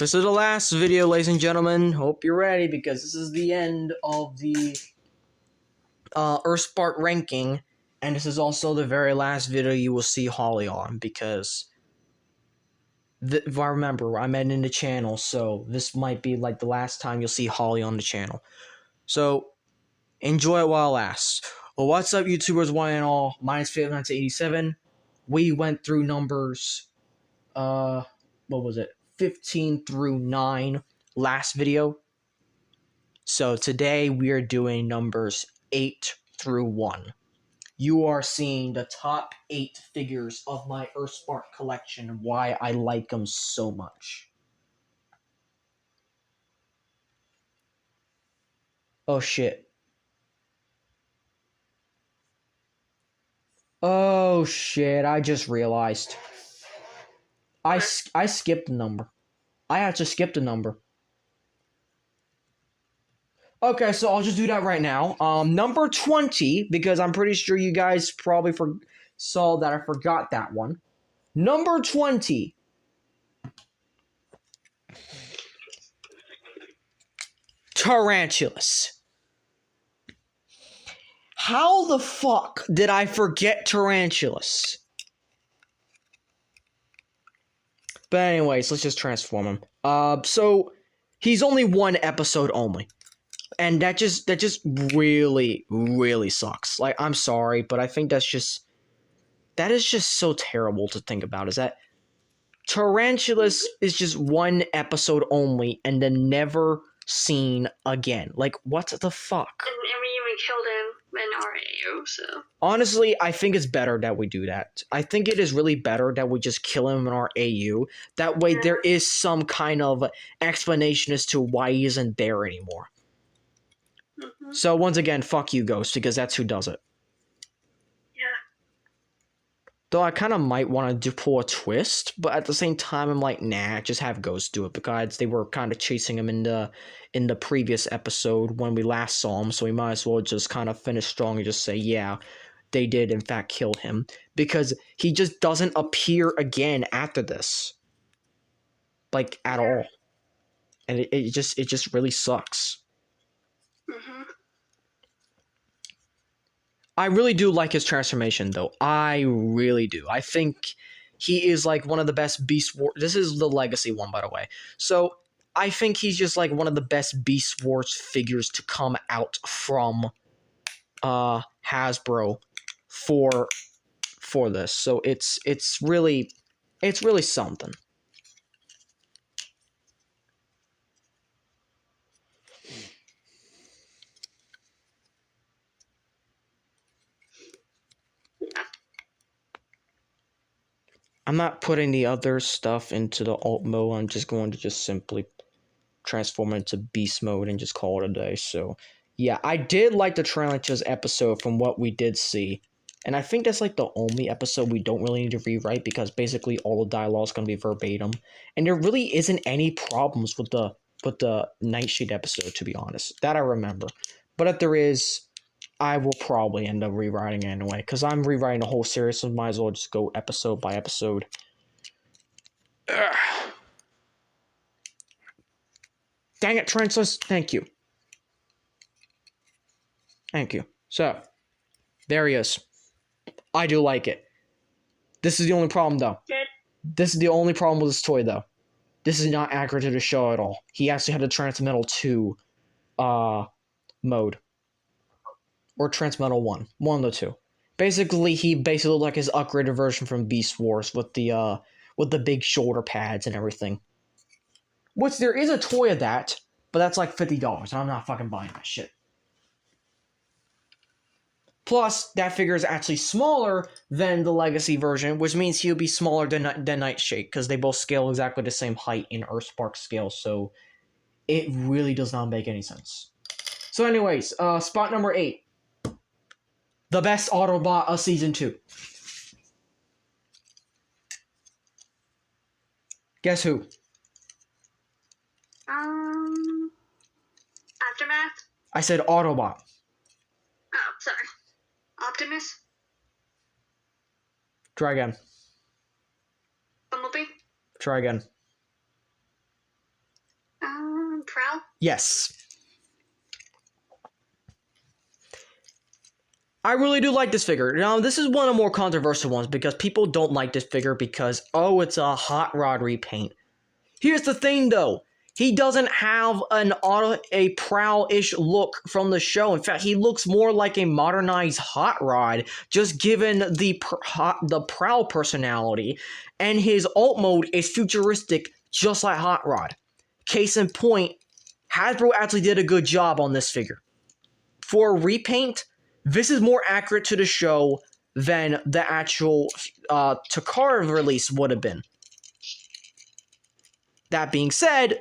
This is the last video, ladies and gentlemen. Hope you're ready, because this is the end of the Earthspark ranking, and this is also the very last video you will see Holly on, because if I remember, I'm ending the channel, so this might be like the last time you'll see Holly on the channel. So, enjoy it while it lasts. Well, what's up, YouTubers, one and all? Mine is Faith1987. We went through numbers, what was it? 15 through 9 last video. So today we are doing numbers 8 through 1. You are seeing the top 8 figures of my Earthspark collection and why I like them so much. Oh shit. Oh shit, I just realized. I skipped a number. I actually skipped a number. Okay, so I'll just do that right now. Number 20, because I'm pretty sure you guys probably saw that I forgot that one. Number 20. Tarantulas. How the fuck did I forget Tarantulas? But anyways, let's just transform him. So he's only one episode only. And that just really, really sucks. Like, I'm sorry, but I think that is just so terrible to think about, is that Tarantulas is just one episode only and then never seen again. Like, what the fuck? And we even killed him in our AO, so. Honestly, I think it's better that we do that. I think it is really better that we just kill him in our AU. That way there is some kind of explanation as to why he isn't there anymore. So once again, fuck you, Ghost, because that's who does it. Yeah. Though I kind of might want to pull a twist, but at the same time, I'm like, nah, just have Ghost do it, because they were kind of chasing him in the previous episode when we last saw him, so we might as well just kind of finish strong and just say, yeah, they did in fact kill him, because he just doesn't appear again after this, like, at all, and it just really sucks. I really do like his transformation, though. I really do. I think he is, like, one of the best Beast Wars. This is the Legacy one, by the way. So, I think he's just, like, one of the best Beast Wars figures to come out from Hasbro for this. So, it's really something. I'm not putting the other stuff into the alt mode. I'm just going to just simply transform it into beast mode and just call it a day. So, yeah, I did like the Tarantulas episode from what we did see. And I think that's like the only episode we don't really need to rewrite, because basically all the dialogue is going to be verbatim. And there really isn't any problems with the Nightshade episode, to be honest. That I remember. But if there is, I will probably end up rewriting it anyway, because I'm rewriting the whole series, so might as well just go episode by episode. Ugh. Dang it, Tarantulas! Thank you. Thank you. So, there he is. I do like it. This is the only problem, though. Good. This is the only problem with this toy, though. This is not accurate to the show at all. He actually had a Transmetal 2 mode. Or Transmetal 1. One of the two. Basically, he basically looked like his upgraded version from Beast Wars with the big shoulder pads and everything. Which, there is a toy of that, but that's like $50, and I'm not fucking buying that shit. Plus, that figure is actually smaller than the Legacy version, which means he'll be smaller than Nightshade, because they both scale exactly the same height in Earthspark scale, so it really does not make any sense. So anyways, spot number 8. The best Autobot of Season 2. Guess who? Aftermath? I said Autobot. Oh, sorry. Optimus? Try again. Bumblebee? Try again. Yes. I really do like this figure. Now, this is one of the more controversial ones because people don't like this figure because, oh, it's a Hot Rod repaint. Here's the thing, though. He doesn't have a Prowl-ish look from the show. In fact, he looks more like a modernized Hot Rod, just given the Prowl personality. And his alt mode is futuristic, just like Hot Rod. Case in point, Hasbro actually did a good job on this figure. For a repaint, this is more accurate to the show than the actual Takara release would have been. That being said,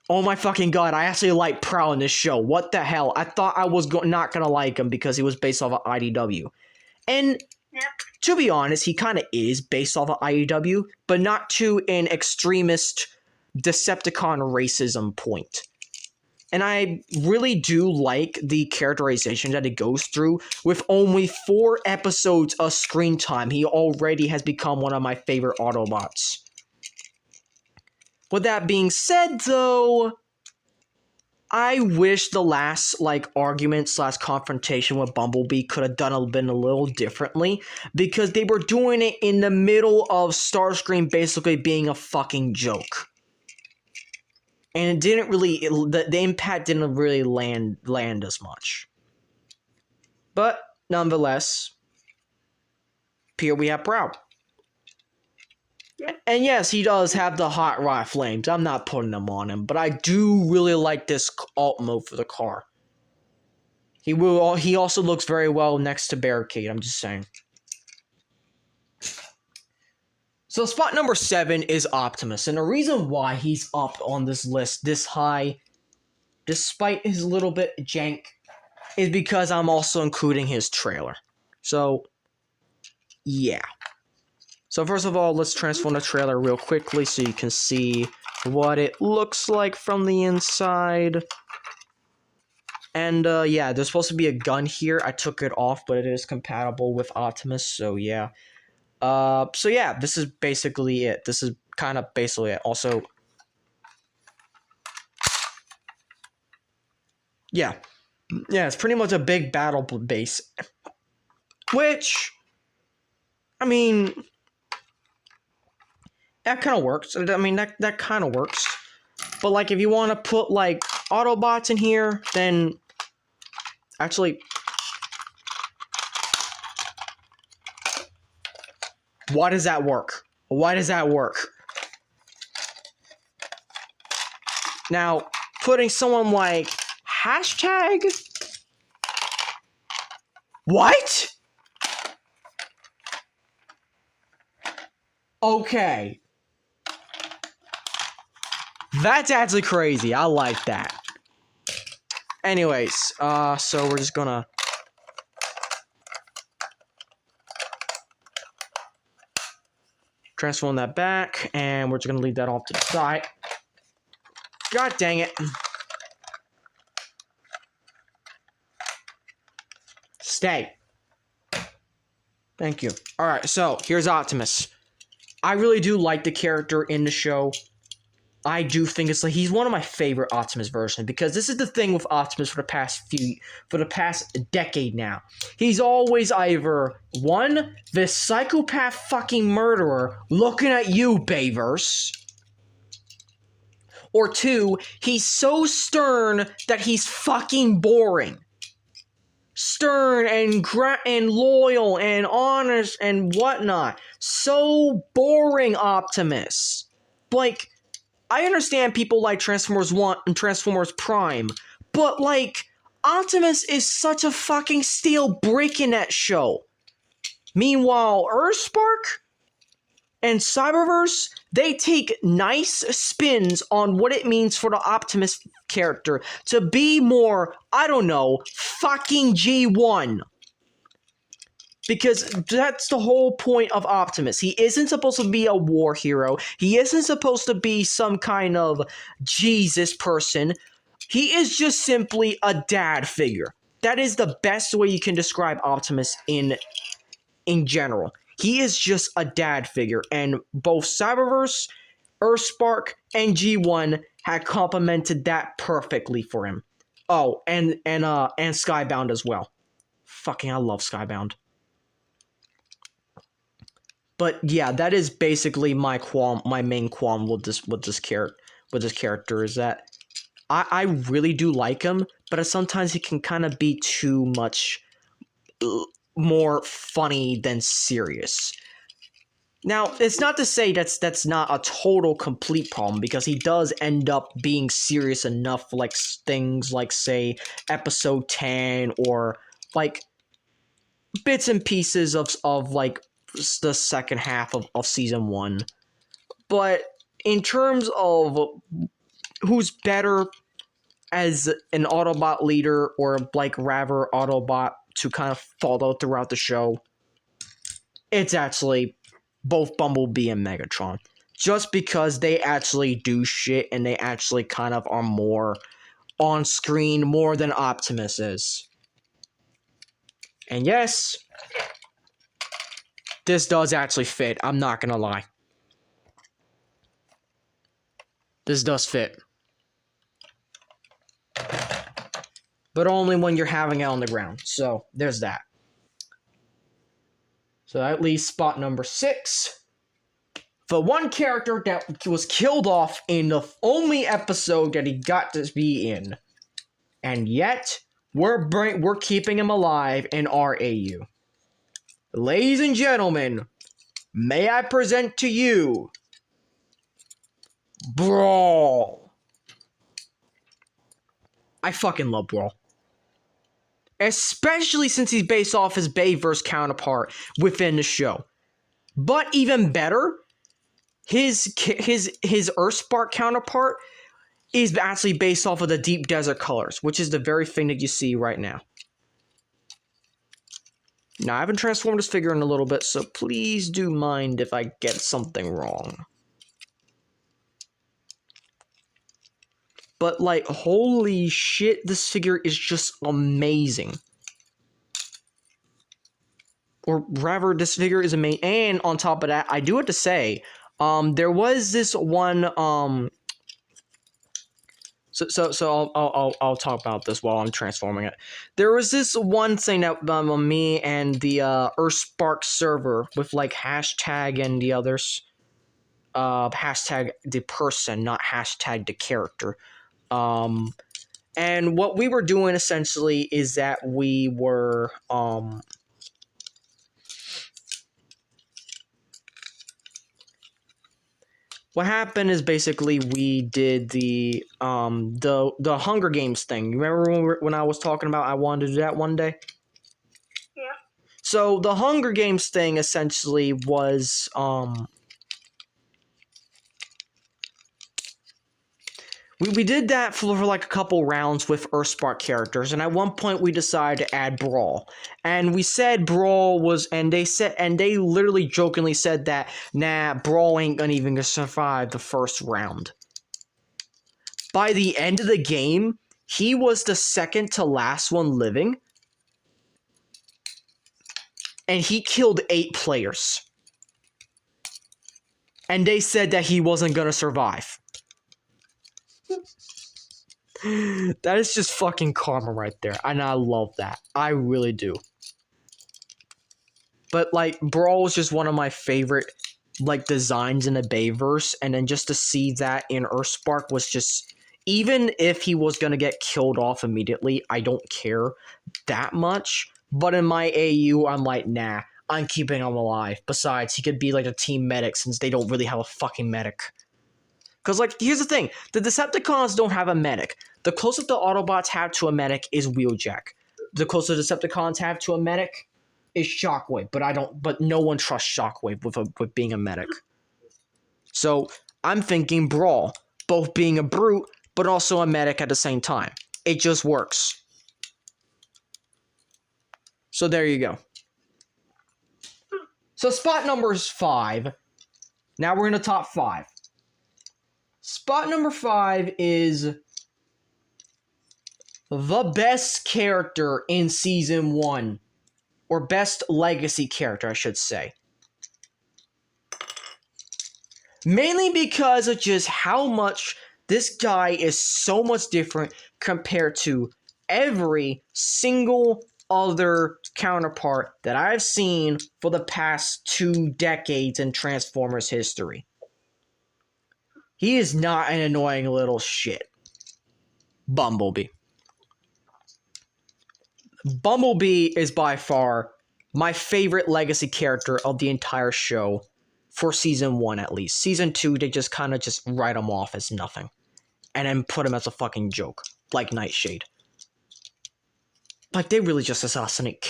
oh my fucking god, I actually like Prowl in this show. What the hell? I thought I was not gonna like him because he was based off of IDW. And to be honest, he kind of is based off of IDW, but not to an extremist Decepticon racism point. And I really do like the characterization that he goes through. With only 4 episodes of screen time, he already has become one of my favorite Autobots. With that being said, though, I wish the last, argument / confrontation with Bumblebee could have been a little differently, because they were doing it in the middle of Starscream basically being a fucking joke. And it didn't really, the impact didn't really land as much. But, nonetheless, here we have Prowl. Yep. And yes, he does have the Hot Rod flames. I'm not putting them on him, but I do really like this alt mode for the car. He also looks very well next to Barricade, I'm just saying. So spot number 7 is Optimus, and the reason why he's up on this list this high, despite his little bit jank, is because I'm also including his trailer. So, yeah. So first of all, let's transform the trailer real quickly so you can see what it looks like from the inside. And yeah, there's supposed to be a gun here. I took it off, but it is compatible with Optimus, so yeah. So yeah, this is basically it. This is kind of basically it. Also, yeah, it's pretty much a big battle base, which, I mean, that kind of works. I mean, that kind of works. But like, if you want to put like Autobots in here, then actually, why does that work? Why does that work? Now, putting someone like hashtag. What? Okay. That's actually crazy. I like that. Anyways, so we're just gonna transform that back, and we're just gonna leave that off to the side. God dang it. Stay. Thank you. Alright, so here's Optimus. I really do like the character in the show. I do think it's like he's one of my favorite Optimus versions, because this is the thing with Optimus for the past decade now. He's always either one, this psychopath fucking murderer looking at you, Bayverse, or 2, he's so stern that he's fucking boring. Stern and loyal and honest and whatnot. So boring, Optimus. Like, I understand people like Transformers 1 and Transformers Prime, but like, Optimus is such a fucking steel brick in that show. Meanwhile, Earthspark and Cyberverse, they take nice spins on what it means for the Optimus character to be more, I don't know, fucking G1. Because that's the whole point of Optimus. He isn't supposed to be a war hero. He isn't supposed to be some kind of Jesus person. He is just simply a dad figure. That is the best way you can describe Optimus in general. He is just a dad figure, and both Cyberverse, Earthspark, and G1 had complemented that perfectly for him. Oh, and Skybound as well. Fucking, I love Skybound. But yeah, that is basically my main qualm with this character is that I really do like him, but sometimes he can kind of be too much more funny than serious. Now, it's not to say that's not a total complete problem, because he does end up being serious enough for like things like, say, episode 10 or like bits and pieces of like the second half of season 1. But in terms of who's better as an Autobot leader, or like rather Autobot to kind of follow throughout the show, it's actually both Bumblebee and Megatron. Just because they actually do shit and they actually kind of are more on screen more than Optimus is. And yes, this does actually fit, I'm not gonna lie. This does fit. But only when you're having it on the ground. So, there's that. So that leaves spot number 6. The one character that was killed off in the only episode that he got to be in. And yet, we're keeping him alive in our AU. Ladies and gentlemen, may I present to you Brawl. I fucking love Brawl. Especially since he's based off his Bayverse counterpart within the show. But even better, his Earthspark counterpart is actually based off of the Deep Desert colors, which is the very thing that you see right now. Now, I haven't transformed this figure in a little bit, so please do mind if I get something wrong. But, like, holy shit, this figure is just amazing. Or rather, this figure is amazing. And on top of that, I do have to say, there was this one, So I'll talk about this while I'm transforming it. There was this one thing that me and the Earthspark server with like hashtag and the others, hashtag the person, not hashtag the character. And what we were doing essentially is that we were what happened is basically we did the Hunger Games thing. You remember when I was talking about I wanted to do that one day? Yeah. So the Hunger Games thing essentially was we did that for like a couple rounds with Earthspark characters, and at one point we decided to add Brawl. And we said Brawl was, and they literally jokingly said that, nah, Brawl ain't gonna even survive the first round. By the end of the game, he was the second to last one living, and he killed 8 players. And they said that he wasn't gonna survive. That is just fucking karma right there, and I love that. I really do. But like, Brawl was just one of my favorite like designs in the Bayverse, and then just to see that in Earthspark was just, even if he was gonna get killed off immediately, I don't care that much. But in my AU, I'm like, nah, I'm keeping him alive. Besides, he could be like a team medic since they don't really have a fucking medic. Because, like, here's the thing. The Decepticons don't have a medic. The closest the Autobots have to a medic is Wheeljack. The closest the Decepticons have to a medic is Shockwave. But no one trusts Shockwave with being a medic. So, I'm thinking Brawl. Both being a brute, but also a medic at the same time. It just works. So, there you go. So, spot number is 5. Now we're in the top 5. Spot number 5 is the best character in Season 1. Or best legacy character, I should say. Mainly because of just how much This guy is so much different compared to every single other counterpart that I've seen for the past 2 decades in Transformers history. He is not an annoying little shit. Bumblebee. Bumblebee is by far my favorite legacy character of the entire show for season 1 at least. Season 2, they just kind of just write him off as nothing. And then put him as a fucking joke, like Nightshade. Like, they really just assassinate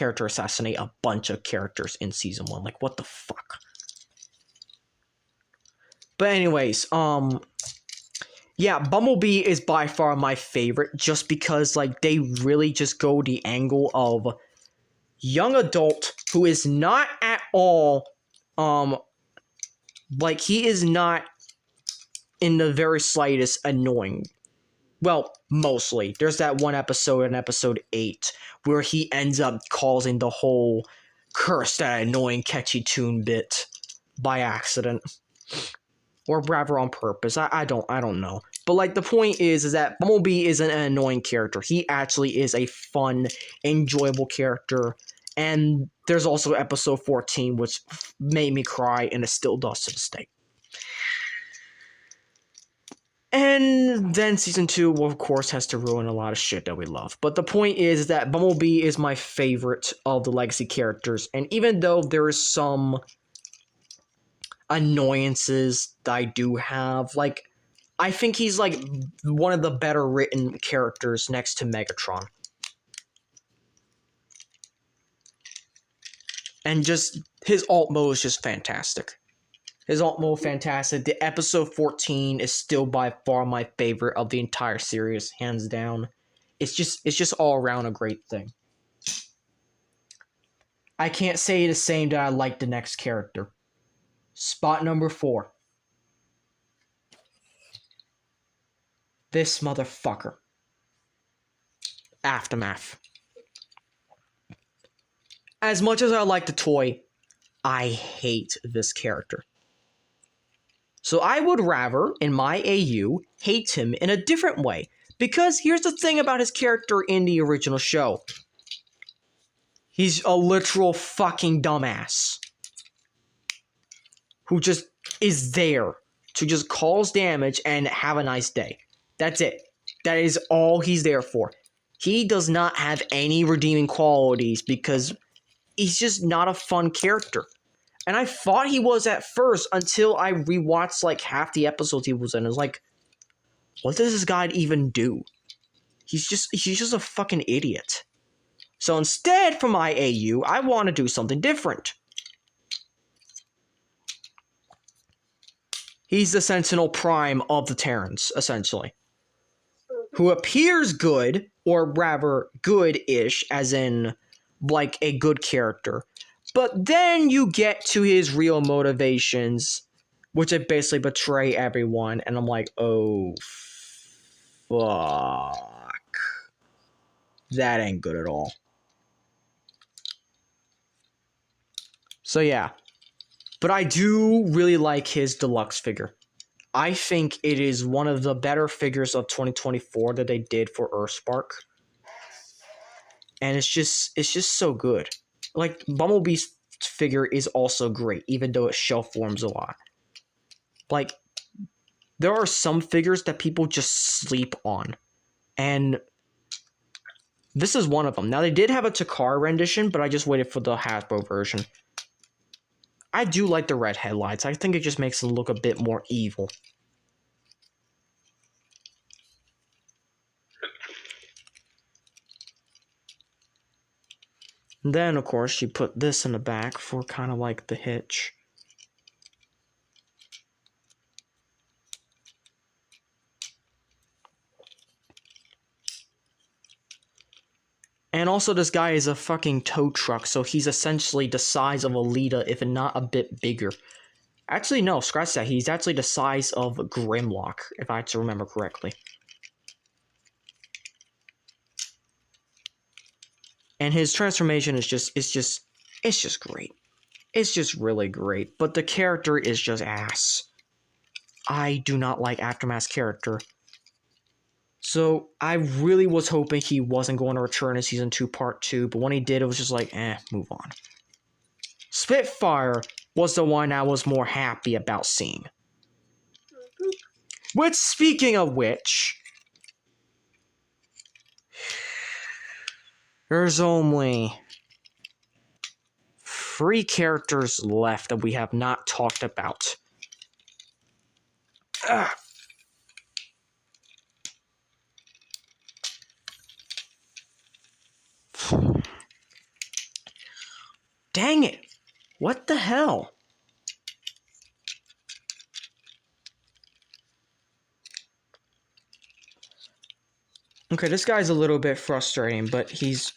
a bunch of characters in season 1. Like, what the fuck? But anyways, yeah, Bumblebee is by far my favorite, just because, like, they really just go the angle of young adult who is not at all, like, he is not in the very slightest annoying. Well, mostly. There's that one episode in episode 8 where he ends up causing the whole curse that annoying catchy tune bit by accident. Or rather on purpose. I don't know. But like the point is that Bumblebee isn't an annoying character. He actually is a fun, enjoyable character. And there's also episode 14 which made me cry, and it still does to this day. And then season 2, well, of course, has to ruin a lot of shit that we love. But the point is that Bumblebee is my favorite of the legacy characters. And even though there is some annoyances that I do have, like, I think he's like one of the better written characters next to Megatron. And just his alt mode is just fantastic. His alt mode fantastic. The episode 14 is still by far my favorite of the entire series, hands down. It's just all around a great thing. I can't say the same that I like the next character. Spot number 4. This motherfucker. Aftermath. As much as I like the toy, I hate this character. So I would rather, in my AU, hate him in a different way. Because here's the thing about his character in the original show. He's a literal fucking dumbass. Who just is there to just cause damage and have a nice day. That's it. That is all he's there for. He does not have any redeeming qualities because he's just not a fun character. And I thought he was at first until I rewatched like half the episodes he was in. I was like, what does this guy even do? He's just a fucking idiot. So instead, for my AU, I want to do something different. He's the Sentinel Prime of the Terrans, essentially. Who appears good, or rather good-ish, as in like a good character. But then you get to his real motivations, which it basically betray everyone, and I'm like, oh, fuck. That ain't good at all. So yeah. But I do really like his deluxe figure. I think it is one of the better figures of 2024 that they did for Earthspark. And it's just so good. Like, Bumblebee's figure is also great, even though it shelf forms a lot. Like, there are some figures that people just sleep on. And this is one of them. Now, they did have a Takara rendition, but I just waited for the Hasbro version. I do like the red headlights. I think it just makes it look a bit more evil. And then, of course, you put this in the back for kind of like the hitch. And also, this guy is a fucking tow truck, so he's essentially the size of a Lita, if not a bit bigger. Actually, no, scratch that. He's actually the size of Grimlock, if I have to remember correctly. And his transformation is just great. It's just really great. But the character is just ass. I do not like Aftermath's character. So I really was hoping he wasn't going to return in Season 2 Part 2, but when he did, it was just like, move on. Spitfire was the one I was more happy about seeing. Which, speaking of which, there's only 3 characters left that we have not talked about. Ugh. Dang it! What the hell? Okay, this guy's a little bit frustrating, but he's...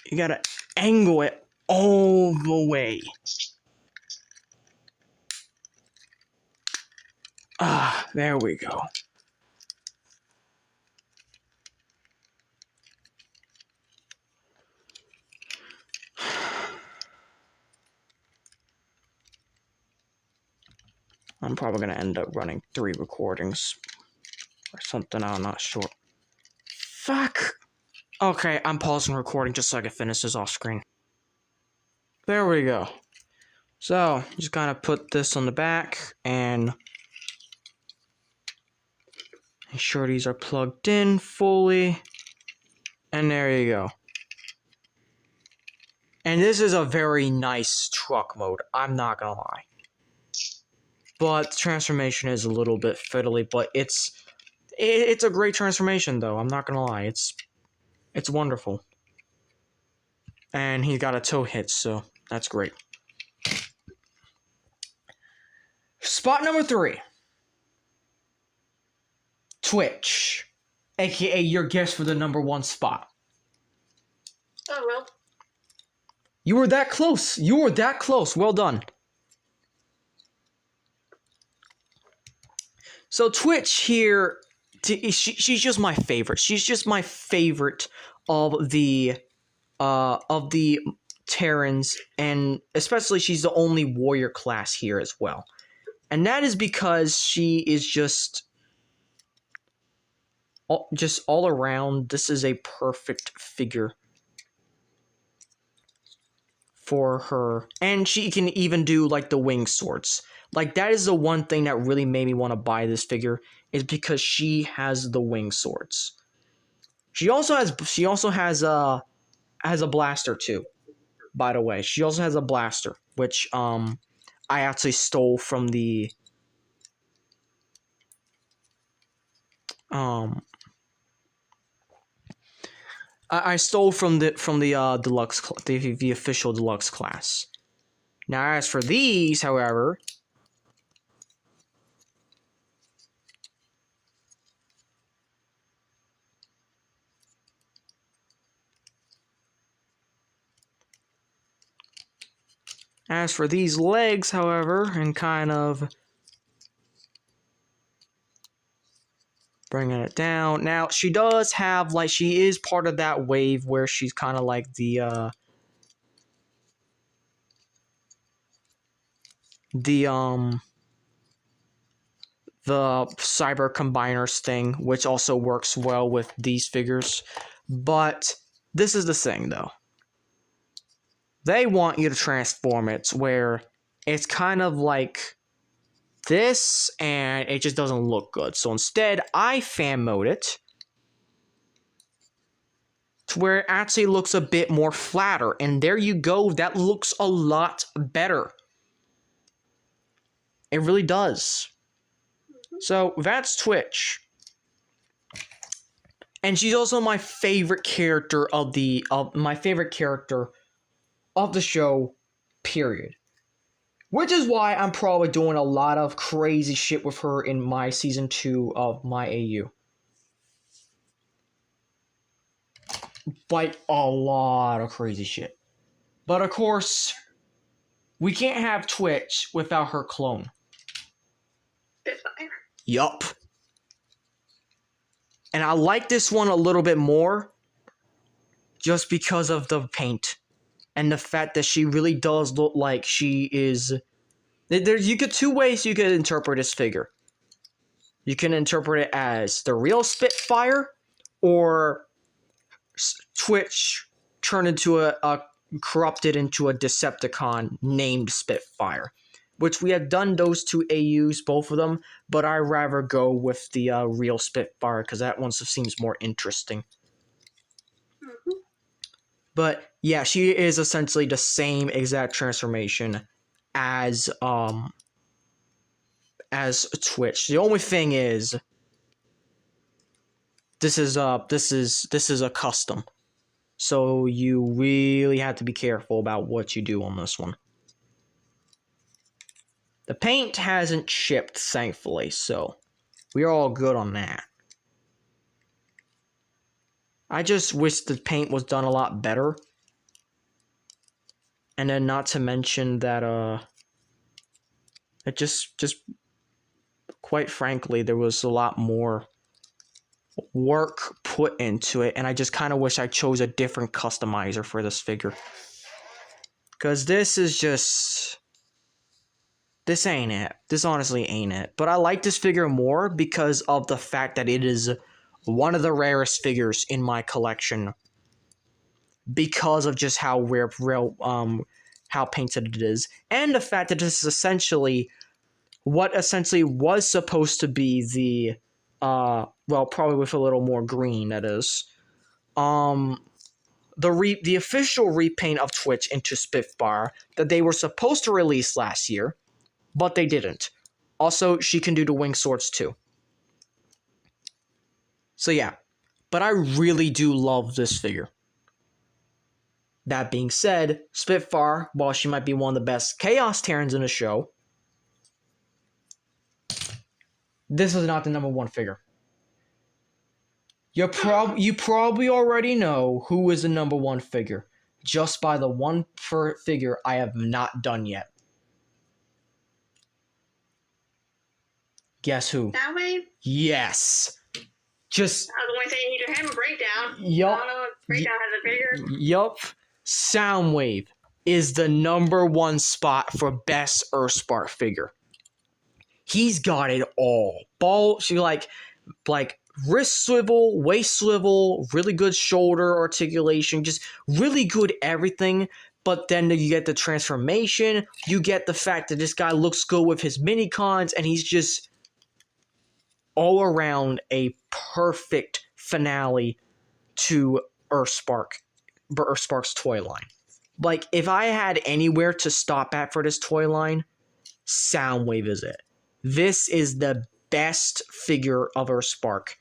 You gotta angle it all the way. Ah, there we go. I'm probably gonna end up running 3 recordings or something, I'm not sure. Fuck! Okay, I'm pausing recording just so I can finish this off screen. There we go. So, just gotta put this on the back and make sure these are plugged in fully. And there you go. And this is a very nice truck mode, I'm not gonna lie. But the transformation is a little bit fiddly, but it's a great transformation though, I'm not gonna lie. It's wonderful. And he got a toe hit, so that's great. Spot number 3. Twitch. AKA your guess for the number 1 spot. Oh, well. You were that close. You were that close. Well done. So Twitch here, she's just my favorite. She's just my favorite of the Terrans, and especially she's the only warrior class here as well. And that is because she is just all around, this is a perfect figure for her. And she can even do like the wing swords. Like that is the one thing that really made me want to buy this figure, is because she has the wing swords. She also has a blaster too. By the way, she also has a blaster, which I actually stole from the I stole from the deluxe, the official deluxe class. Now, as for these, however, legs, however, and kind of bringing it down. Now, she does have, like, she is part of that wave where she's kind of like the cyber combiners thing, which also works well with these figures. But this is the thing, though. They want you to transform it where it's kind of like this, and it just doesn't look good. So instead, I fan mode it to where it actually looks a bit more flatter. And there you go. That looks a lot better. It really does. So that's Twitch. And she's also my favorite character of the show, period. Which is why I'm probably doing a lot of crazy shit with her in my season 2 of my AU. like a lot of crazy shit. But of course, we can't have Twitch without her clone. Spitfire. Yup. And I like this one a little bit more just because of the paint and the fact that she really does look like she is. You get two ways you could interpret this figure. You can interpret it as the real Spitfire, or Twitch turned into a corrupted into a Decepticon named Spitfire, which we have done those two AUs, both of them, but I rather go with the real Spitfire because that one seems more interesting. Mm-hmm. But yeah, she is essentially the same exact transformation as Twitch. The only thing is, this is a custom, so you really have to be careful about what you do on this one. The paint hasn't shipped, thankfully, so we're all good on that. I just wish the paint was done a lot better. And then not to mention that it just quite frankly, there was a lot more work put into it, and I just kind of wish I chose a different customizer for this figure. Because this is just... this ain't it. This honestly ain't it. But I like this figure more because of the fact that it is one of the rarest figures in my collection. Because of just how how painted it is. And the fact that this is essentially what essentially was supposed to be the... well, probably with a little more green, that is. The official repaint of Twitch into Spitfire that they were supposed to release last year, but they didn't. Also, she can do the wing swords too. So yeah, but I really do love this figure. That being said, Spitfire, while she might be one of the best Chaos Terrans in the show, this is not the number one figure. You probably already know who is the number one figure, just by the one figure I have not done yet. Guess who? Soundwave? Yes. Just... I was the one saying you need to have a breakdown. Yup. I don't know if breakdown has a figure. Yup. Soundwave is the number one spot for best Earthspark figure. He's got it all. She like wrist swivel, waist swivel, really good shoulder articulation, just really good everything. But then you get the transformation, you get the fact that this guy looks good with his mini-cons, and he's just all around a perfect finale to Earthspark's toy line. Like, if I had anywhere to stop at for this toy line, Soundwave is it. This is the best figure of Earthspark,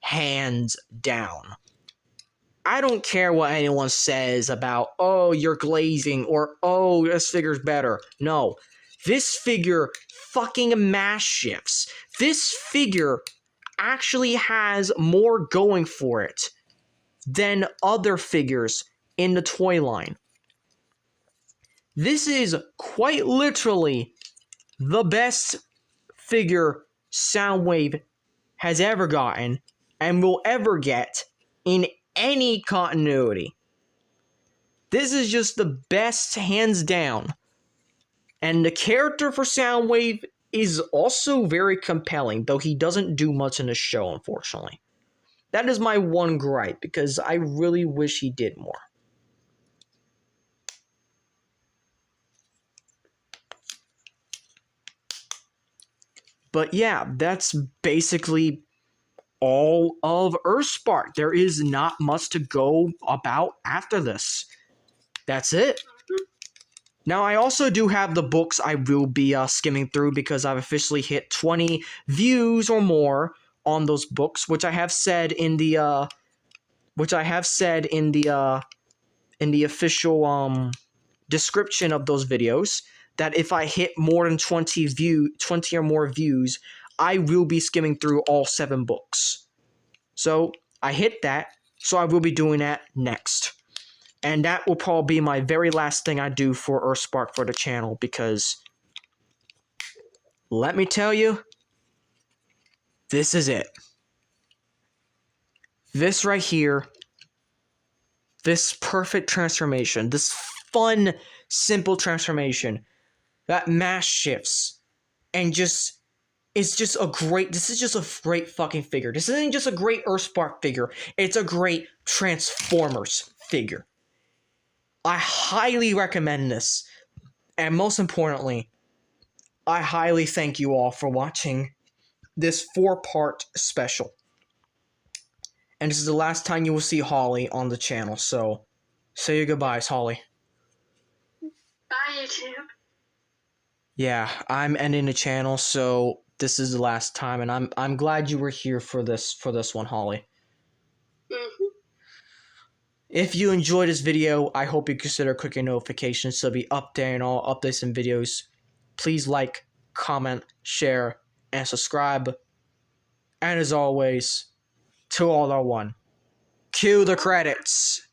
hands down. I don't care what anyone says about, oh, you're glazing, or, oh, this figure's better. No. This figure fucking mass shifts. This figure actually has more going for it than other figures in the toy line. This is quite literally the best figure Soundwave has ever gotten and will ever get in any continuity. This is just the best, hands down. And the character for Soundwave is also very compelling, though he doesn't do much in the show, unfortunately. That is my one gripe, because I really wish he did more. But yeah, that's basically all of Earthspark. There is not much to go about after this. That's it. Now, I also do have the books I will be skimming through because I've officially hit 20 views or more on those books, which I have said in the official description of those videos, that if I hit more than 20 or more views, I will be skimming through all 7 books. So I hit that. So I will be doing that next. And that will probably be my very last thing I do for Earthspark for the channel, because let me tell you, this is it. This right here, this perfect transformation, this fun, simple transformation that mass shifts and just it's just a great, this is just a great fucking figure. This isn't just a great Earthspark figure, it's a great Transformers figure. I highly recommend this. And most importantly, I highly thank you all for watching this 4-part special. And this is the last time you will see Holly on the channel, so say your goodbyes, Holly. Bye, YouTube. Yeah, I'm ending the channel, so this is the last time, and I'm glad you were here for this one, Holly. Mm-hmm. If you enjoyed this video, I hope you consider clicking notifications so be updating all updates and videos. Please like, comment, share, and subscribe. And as always, Til All Are One. Cue the credits.